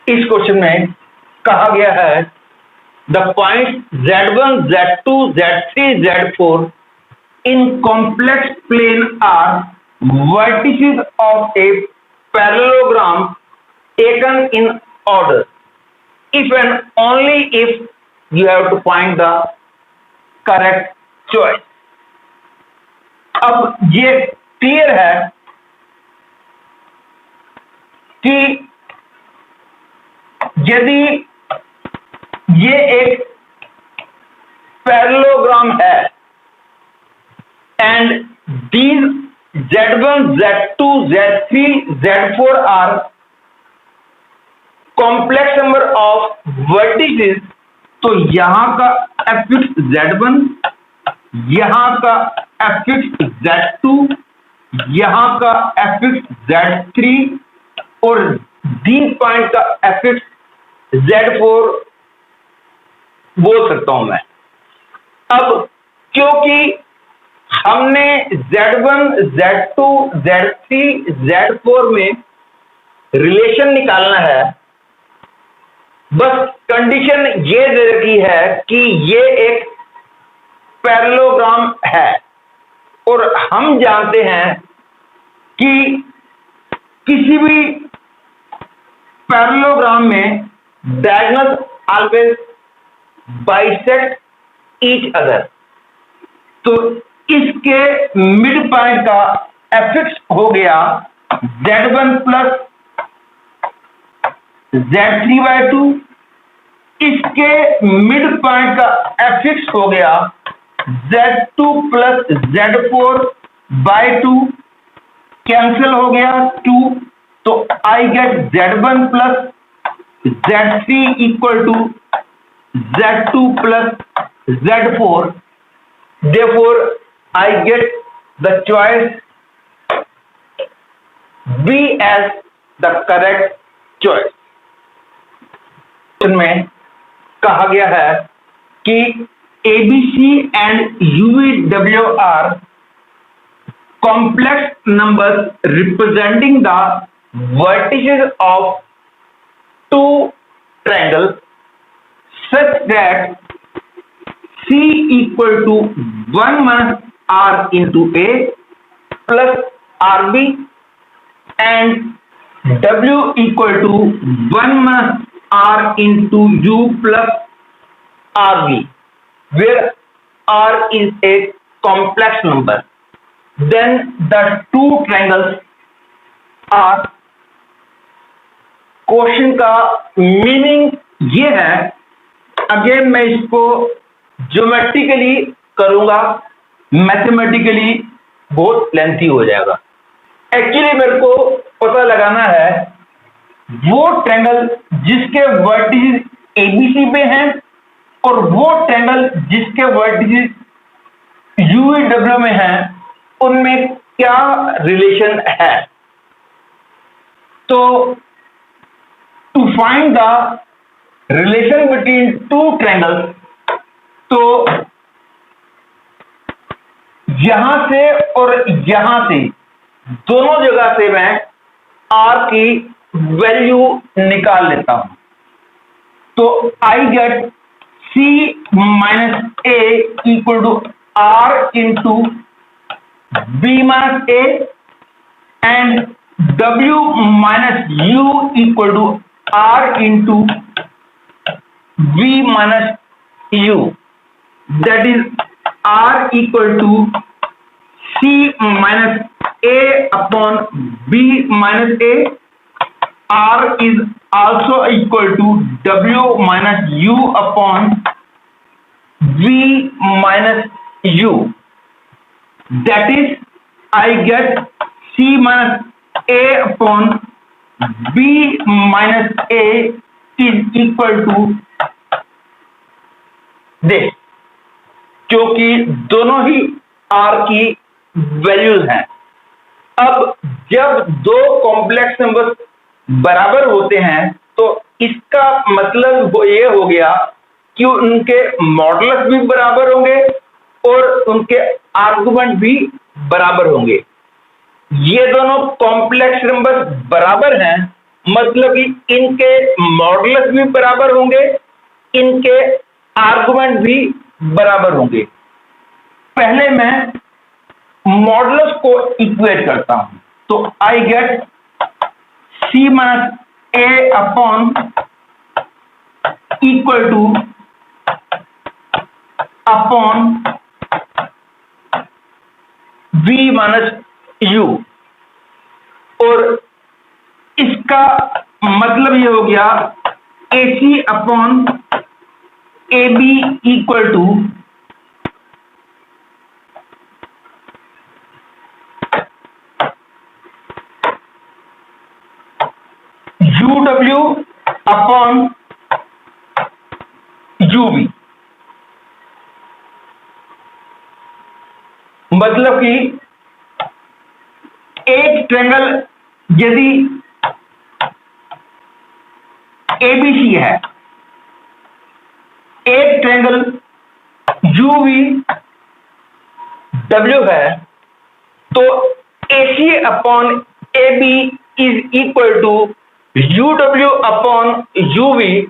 इस क्वेश्चन में कहा गया है the point Z1, Z2, Z3, Z4 in complex plane are vertices of a parallelogram taken in order if and only if you have to find the correct choice. अब ये clear है कि यदि ये एक पैरेललोग्राम है and these Z1, Z2, Z3, Z4 are complex number of vertices, तो यहां का fx Z1, यहां का fx Z2, यहां का fx Z3 और these पॉइंट का fx Z4 बोल सकता हूं मैं। अब क्योंकि हमने Z1, Z2, Z3, Z4 में रिलेशन निकालना है, बस कंडीशन ये दे रखी है कि ये एक पैरेललोग्राम है और हम जानते हैं कि किसी भी पैरेललोग्राम में diagonal always bisect each other, तो इसके मिड पॉइंट का fx हो गया Z1 प्लस Z3/2, इसके मिड पॉइंट का fx हो गया Z2 प्लस Z4/2, कैंसिल हो गया 2, तो I get Z1 plus Z3 equal to Z2 plus Z4. Therefore, I get the choice B as the correct choice. में कहा गया है कि ABC and UVW are complex numbers representing the vertices of two triangles such that C equal to 1 minus R into A plus RB and W equal to 1 minus R into U plus RB, where R is a complex number. Then the two triangles are, question का meaning ये है, again मैं इसको geometrically करूंगा, mathematically बहुत lengthy हो जाएगा। Actually मेरे को पता लगाना है वो ट्रायंगल जिसके वर्टिसेस ABC पे हैं और वो ट्रायंगल जिसके वर्टिसेस UVW में हैं, उनमें क्या रिलेशन है। तो to find the relation between two triangles, तो यहां से और यहां से दोनों जगह से मैं R की वैल्यू निकाल लेता हूं, तो I get C minus A equal to R into B minus A and W minus U equal to R into V minus U, that is R equal to C minus A upon B minus A. R is also equal to W minus U upon V minus U. That is, I get C minus A upon B minus A is equal to this, क्योंकि दोनों ही R की values हैं। अब जब दो complex numbers बराबर होते हैं तो इसका मतलब ये हो गया कि उनके मॉडुलस भी बराबर होंगे और उनके आर्गुमेंट भी बराबर होंगे। ये दोनों कॉम्प्लेक्स नंबर बराबर हैं, मतलब कि इनके मॉडुलस भी बराबर होंगे, इनके आर्गुमेंट भी बराबर होंगे। पहले मैं मॉडुलस को इक्वेट करता हूं, तो I get C minus A upon equal to upon v minus U, और इसका मतलब ये हो गया A C upon A B equal to U W upon U B. मतलब कि एक ट्रायंगल यदि एबीसी है, एक ट्रायंगल यूवी डब्ल्यू है, तो AC upon A B is equal to U W upon UV.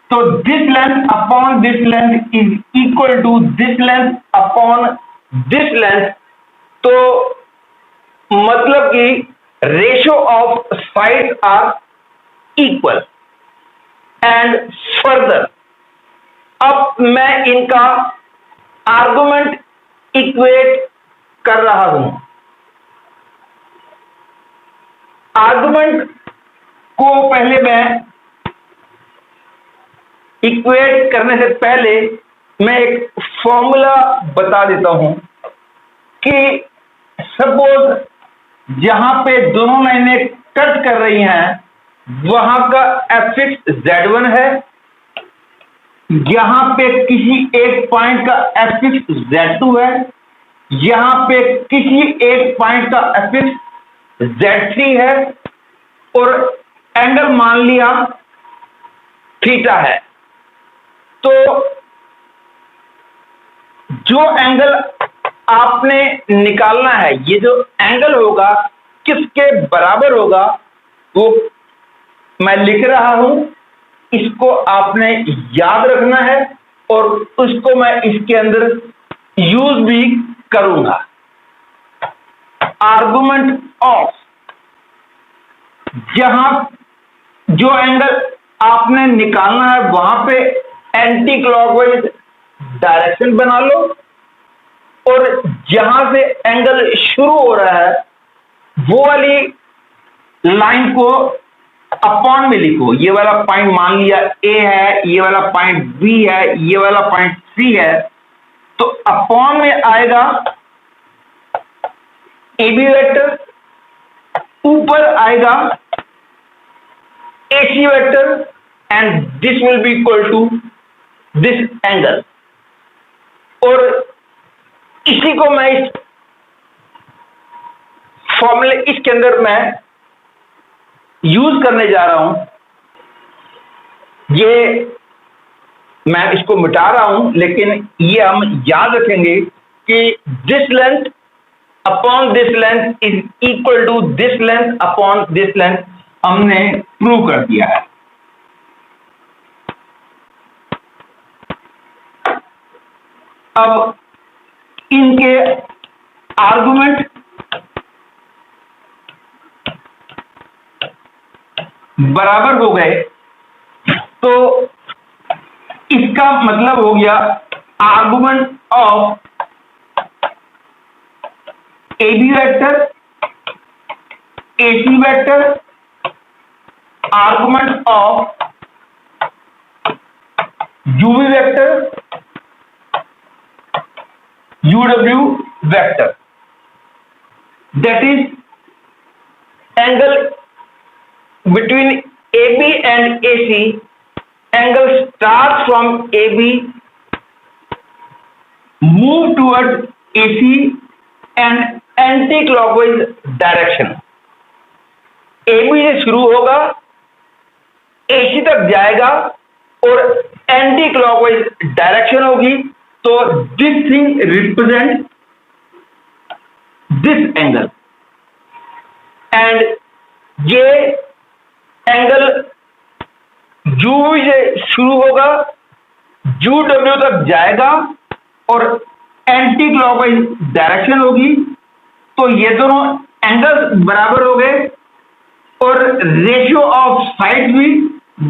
तो this length upon this length is equal to this length upon this length. तो मतलब कि ratio of side are equal. And further अब मैं इनका argument equate कर रहा हूं। आर्गुमेंट को पहले मैं इक्वेट करने से पहले मैं एक फॉर्मूला बता देता हूं कि सपोज जहां पे दोनों लाइनें कट कर रही हैं, वहां का एफिक्स Z1 है, यहां पे किसी एक पॉइंट का एफिक्स Z2 है, यहां पे किसी एक पॉइंट का एफिक्स Z3 है, और एंगल मान लिया थीटा है। तो जो एंगल आपने निकालना है, ये जो एंगल होगा किसके बराबर होगा, वो मैं लिख रहा हूं। इसको आपने याद रखना है और उसको मैं इसके अंदर यूज भी करूंगा। आर्गुमेंट ऑफ, जहां जो एंगल आपने निकालना है वहां पे एंटी क्लॉकवाइज डायरेक्शन बना लो, और जहां से एंगल शुरू हो रहा है वो वाली लाइन को अपॉन में लिखो। ये वाला पॉइंट मान लिया ए है, ये वाला पॉइंट बी है, ये वाला पॉइंट सी है, तो अपॉन में आएगा ए बी वेक्टर, ऊपर आएगा A C vector, and this will be equal to this angle. और इसी को मैं इस फॉर्मूले इसके अंदर मैं यूज करने जा रहा हूं। ये मैं इसको मिटा रहा हूं, लेकिन ये हम याद रखेंगे कि this length upon this length is equal to this length upon this length, हमने प्रूव कर दिया है। अब इनके आर्गुमेंट बराबर हो गए, तो इसका मतलब हो गया argument of A B vector, A C vector, argument of U V vector, U W vector, that is angle between AB and AC. Angle starts from AB, move towards AC and anti-clockwise direction. AB से शुरू होगा, AC तक जाएगा और anti clockwise direction होगी। तो this thing represent this angle, and ये angle UV से शुरू होगा, UW तक जाएगा और एंटी क्लॉकवाइज डायरेक्शन होगी, तो ये दोनों एंगल्स बराबर हो गए और रेशियो ऑफ साइड भी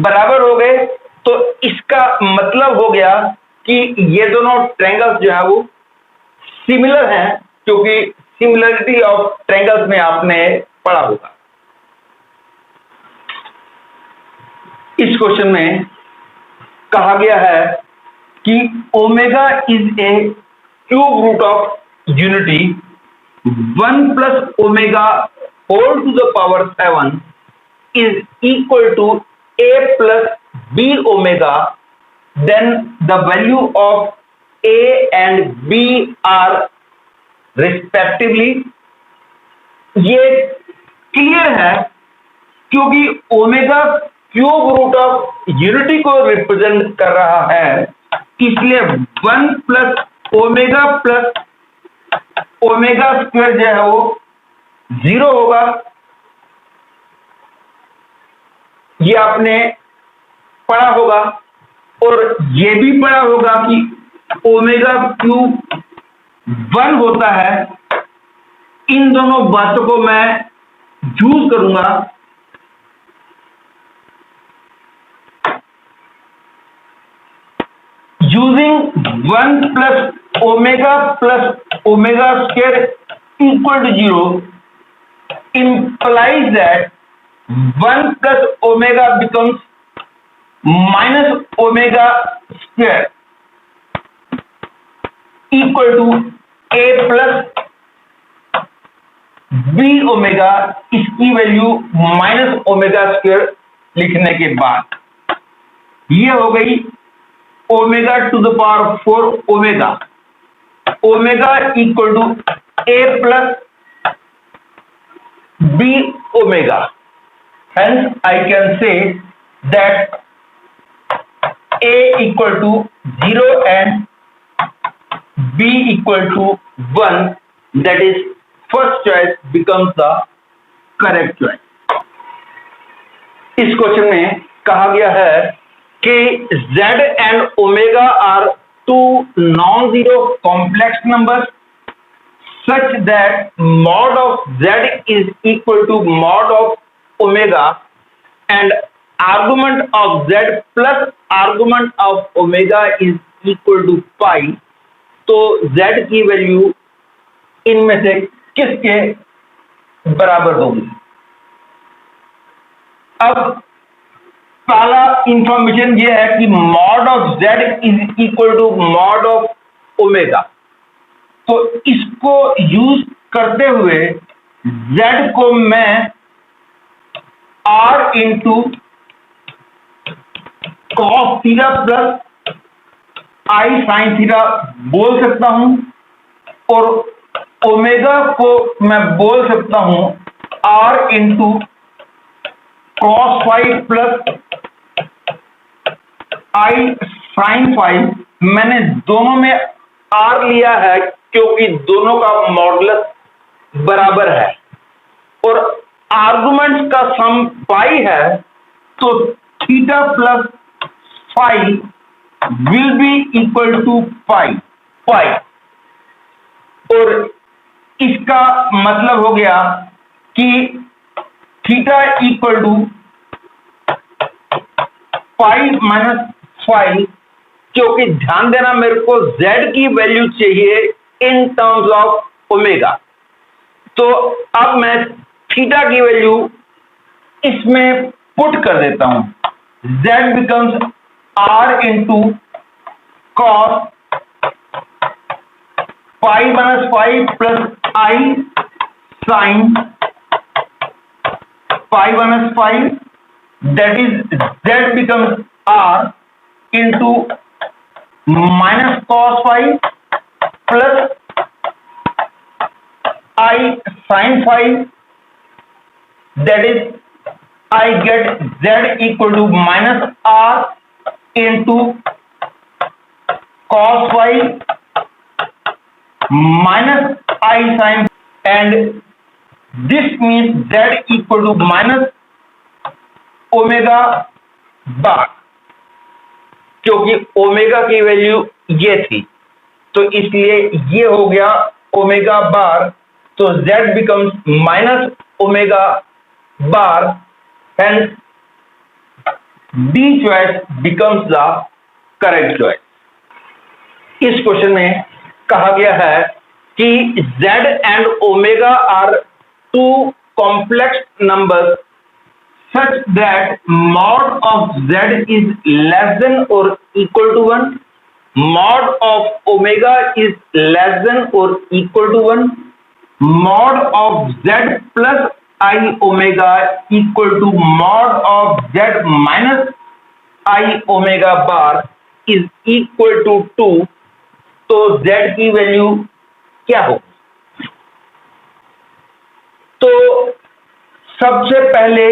बराबर हो गए। तो इसका मतलब हो गया कि ये दोनों ट्रायंगल्स जो है वो सिमिलर हैं, क्योंकि सिमिलरिटी ऑफ ट्रायंगल्स में आपने पढ़ा होगा। इस क्वेश्चन में कहा गया है कि omega is a cube root of unity 1 plus omega whole to the power 7 is equal to a plus b omega, then the value of a and b are respectively। ये क्लियर है क्योंकि omega cube root of unity को represent कर रहा है, इसलिए 1 plus omega square जो है वो 0 होगा। ये आपने पढ़ा होगा और ये भी पढ़ा होगा कि ओमेगा क्यूब 1 होता है। इन दोनों बातों को मैं यूज करूंगा। Using 1 plus omega square equal to 0 implies that 1 plus omega becomes minus omega square equal to a plus b omega। इसकी वैल्यू माइनस ओमेगा स्क्वायर लिखने के बाद ये हो गई omega to the power 4 omega equal to a plus b omega। Hence, I can say that a equal to 0 and b equal to 1, that is first choice becomes the correct choice। इस question में कहा गया है कि z and omega are two non-zero complex numbers such that mod of z is equal to mod of omega and argument of z plus argument of omega is equal to pi। तो z की value इनमें से किसके बराबर होगी? अब पहला information ये है कि mod of z is equal to mod of omega. तो इसको यूज करते हुए z को मैं r into cos theta plus आई साइन थीटा बोल सकता हूं और ओमेगा को मैं बोल सकता हूं r into cos five plus आई साइन फाइव। मैंने दोनों में r लिया है क्योंकि दोनों का मॉडुलस बराबर है और आर्गुमेंट्स का सम पाई है, तो theta plus five will be equal to pi. और इसका मतलब हो गया कि theta equal to pi minus five, क्योंकि ध्यान देना मेरे को z की वैल्यू चाहिए इन टर्म्स ऑफ ओमेगा। तो अब मैं थीटा की वैल्यू इसमें पुट कर देता हूं। z becomes r into cos pi minus five plus I sine pi minus five, that is z becomes r into minus cos five plus I sine five, that is I get z equal to minus r into cos phi minus I sin, and this means z equal to minus omega बार, क्योंकि omega की value ये थी तो इसलिए ये हो गया omega bar, तो z becomes minus omega bar, hence D choice becomes the correct choice. इस क्वेश्चन में कहा गया है कि z and omega are two complex numbers such that mod of z is less than or equal to 1, mod of omega is less than or equal to 1, mod of z plus I omega equal to mod of z minus I omega bar is equal to 2, तो z की value क्या हो? तो सबसे पहले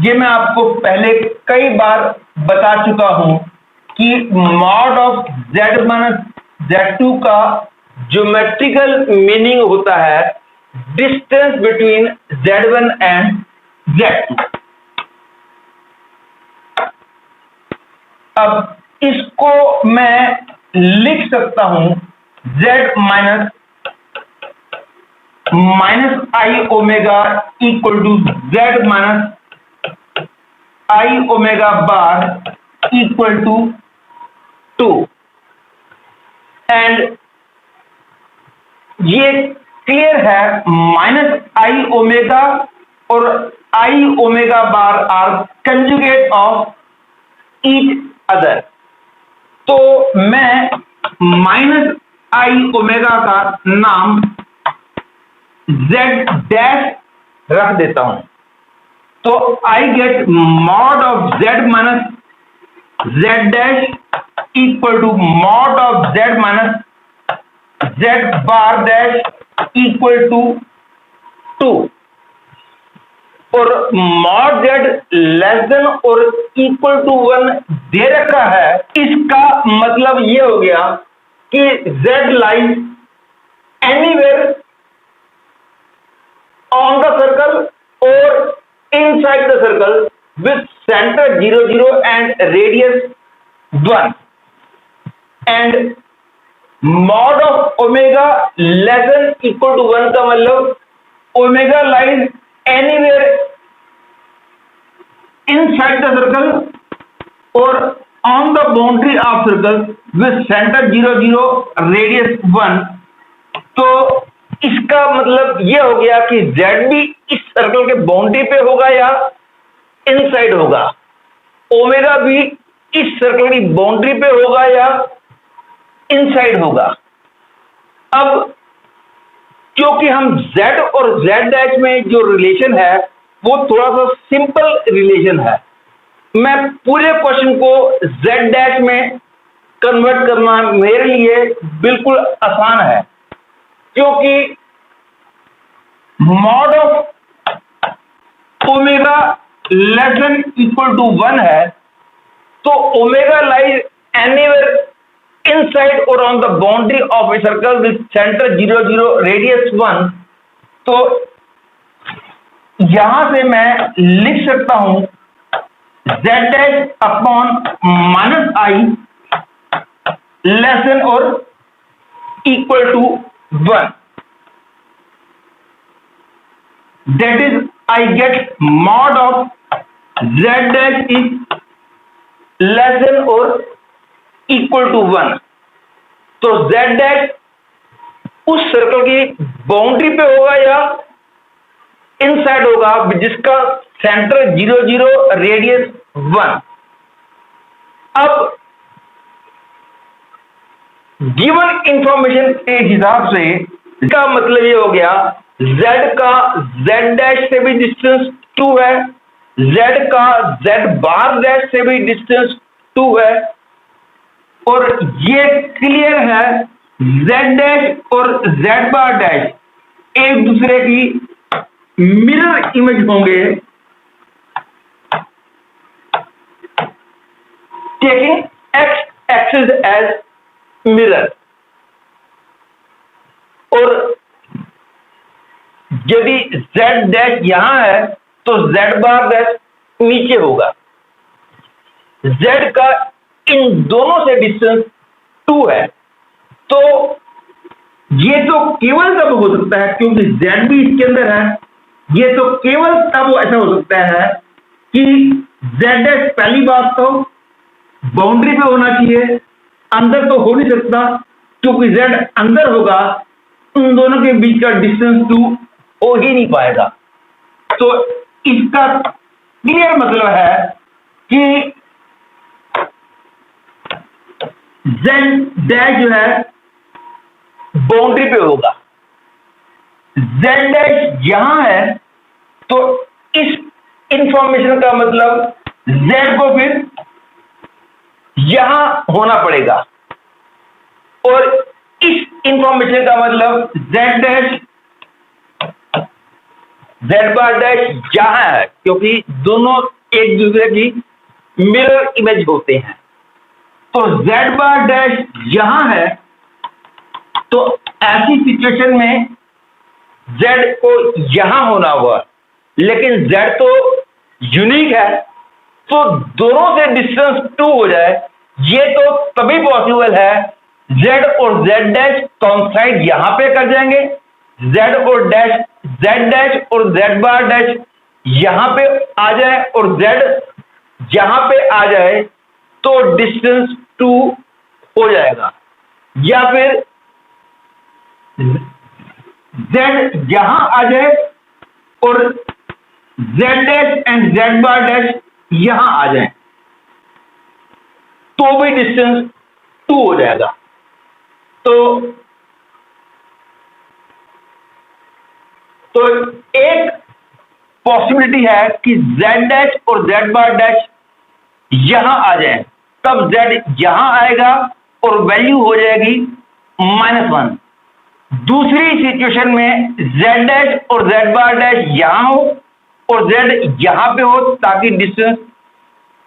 ये मैं आपको पहले कई बार बता चुका हूं कि mod of z minus z2 का ज्योमेट्रिकल मीनिंग होता है distance between z1 and z2। अब इसको मैं लिख सकता हूं z minus I omega equal to z minus I omega bar equal to 2, and ये क्लियर है माइनस आई ओमेगा और I omega bar are conjugate of each other, तो मैं माइनस आई ओमेगा का नाम z डैश रख देता हूं, तो I get mod of z minus z dash equal to mod of z minus z bar dash equal to 2, और mod z less than और इक्वल टू 1 दे रखा है। इसका मतलब ये हो गया कि z lies anywhere on the circle और inside the circle with center 0 0 and radius 1, and mod of omega less than equal to 1 का मतलब omega lies anywhere inside the circle or on the boundary of circle with center 0 0 radius 1, तो इसका मतलब ये हो गया कि z भी इस सर्कल के बाउंड्री पे होगा या इनसाइड होगा, ओमेगा भी इस सर्कल की बाउंड्री पे होगा या इनसाइड होगा। अब क्योंकि हम z और z डैश में जो रिलेशन है वो थोड़ा सा सिंपल रिलेशन है, मैं पूरे क्वेश्चन को z डैश में कन्वर्ट करना मेरे लिए बिल्कुल आसान है, क्योंकि mod of omega less than equal to 1 है, तो ओमेगा लाइज एनीवेयर इनसाइड और on the boundary of a circle with centre 0 0 radius 1, तो यहां से मैं लिख सकता हूं z dash upon minus i less than और equal to 1, that is I get mod of z dash is less than or equal to 1, तो z dash उस सर्कल की बाउंड्री पे होगा या इनसाइड होगा जिसका सेंटर 0 0 रेडियस 1। अब गिवन इंफॉर्मेशन के हिसाब से इसका मतलब ये हो गया z का z डैश से भी डिस्टेंस 2 है, z का z बार डैश से भी डिस्टेंस 2 है, और ये क्लियर है z डैश और z बार डैश एक दूसरे की मिरर इमेज होंगे, taking x axis as mirror, और यदि z डैश यहां है तो z बार डैश नीचे होगा। z का इन दोनों से डिस्टेंस 2 है, तो ये तो केवल तब हो सकता है क्योंकि z भी इसके अंदर है। ये तो केवल तब ऐसा हो सकता है कि z डैश पहली बात तो बाउंड्री पे होना चाहिए, अंदर तो हो नहीं सकता क्योंकि z अंदर होगा, उन दोनों के बीच का डिस्टेंस 2 हो ही नहीं पाएगा। तो इसका क्लियर मतलब है कि z डैश जो है बाउंड्री पे होगा। z डैश यहां है तो इस इंफॉर्मेशन का मतलब z को फिर यहां होना पड़ेगा, और इस इंफॉर्मेशन का मतलब z dash z bar dash यहां है, क्योंकि दोनों एक दूसरे की मिरर इमेज होते हैं। तो z बार डैश यहां है, तो ऐसी सिचुएशन में z को यहां होना होगा, लेकिन z तो यूनिक है, तो दोनों से डिस्टेंस 2 हो जाए ये तो तभी पॉसिबल है z और z डैश कॉन्साइड यहां पे कर जाएंगे, z डैश और z बार डैश यहां पे आ जाए और z यहां पे आ जाए तो डिस्टेंस 2 हो जाएगा। या फिर z यहां आ जाए और z dash and z bar dash यहां आ जाए तो भी डिस्टेंस 2 हो जाएगा। तो एक पॉसिबिलिटी है कि z डैश और z बार डैश यहां आ जाए, तब z यहां आएगा और वैल्यू हो जाएगी -1। दूसरी सिचुएशन में z डैश और z बार डैश यहां हो और z यहां पे हो ताकि डिस्टेंस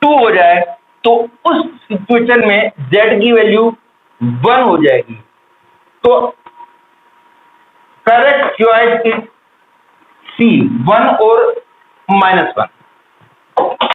2 हो जाए, तो उस सिचुएशन में z की वैल्यू 1 हो जाएगी। तो करेक्ट चॉइस इज C, 1 और -1।